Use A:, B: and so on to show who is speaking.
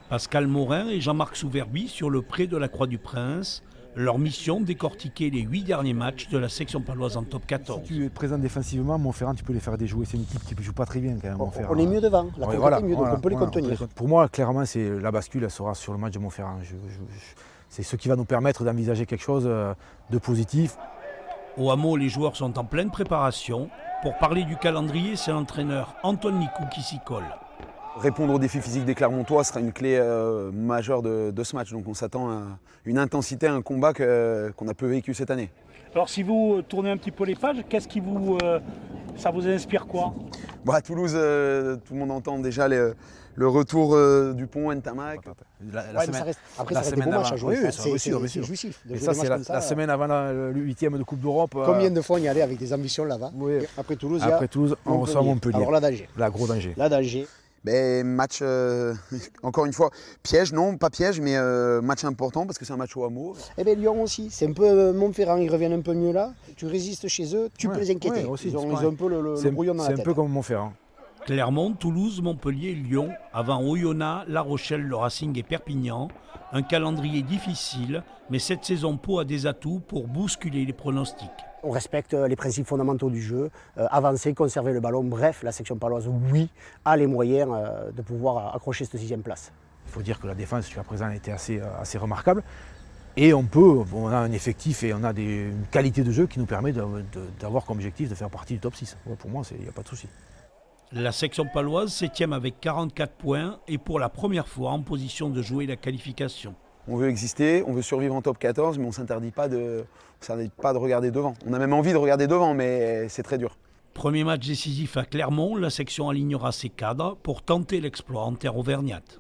A: Pascal Morin et Jean-Marc Souverbi sur le pré de la Croix-du-Prince. Leur mission, décortiquer les 8 derniers matchs de la section paloise en top 14.
B: Si tu es présent défensivement, Montferrand, tu peux les faire déjouer. C'est une équipe qui ne joue pas très bien quand même.
C: On est mieux devant, la conquête est mieux, donc on peut les contenir.
B: Pour moi, clairement, la bascule elle sera sur le match de Montferrand. C'est ce qui va nous permettre d'envisager quelque chose de positif.
A: Au Hameau, les joueurs sont en pleine préparation. Pour parler du calendrier, c'est l'entraîneur Antoine Nicou qui s'y colle.
D: Répondre aux défis physiques des Clermontois sera une clé majeure de ce match. Donc on s'attend à une intensité, à un combat qu'on a peu vécu cette année.
E: Alors si vous tournez un petit peu les pages, qu'est-ce qui ça vous inspire quoi?
D: À Toulouse, tout le monde entend déjà le retour du pont Ntamak.
C: Après, ça reste des beaux matchs à jouer.
B: Oui,
C: c'est
B: jouissif. Et ça, c'est la semaine avant le 8e de Coupe d'Europe.
C: Combien de fois on y allait avec des ambitions là-bas?
B: Oui.
C: Après Toulouse,
B: on reçoit Montpellier.
C: Alors là, danger.
B: Là, gros danger.
C: Là, danger.
D: Match, encore une fois, piège, non, pas piège, mais match important parce que c'est un match au Hameau.
C: Lyon aussi, c'est un peu Montferrand, ils reviennent un peu mieux là. Tu résistes chez eux, tu peux les inquiéter.
B: Aussi,
C: ils ont un peu le brouillon dans la tête.
B: C'est un peu comme Montferrand.
A: Clermont, Toulouse, Montpellier, Lyon, avant Oyonnax, La Rochelle, le Racing et Perpignan. Un calendrier difficile, mais cette saison Pau a des atouts pour bousculer les pronostics.
C: On respecte les principes fondamentaux du jeu, avancer, conserver le ballon. Bref, la section paloise, oui, a les moyens de pouvoir accrocher cette 6e place.
B: Il faut dire que la défense jusqu'à présent a été assez remarquable. Et on a un effectif et on a une qualité de jeu qui nous permet d'avoir comme objectif de faire partie du top 6. Pour moi, il n'y a pas de souci.
A: La section paloise, 7e avec 44 points et pour la première fois en position de jouer la qualification.
D: On veut exister, on veut survivre en top 14, mais on ne s'interdit pas de regarder devant. On a même envie de regarder devant, mais c'est très dur.
A: Premier match décisif à Clermont, la section alignera ses cadres pour tenter l'exploit en terre auvergnate.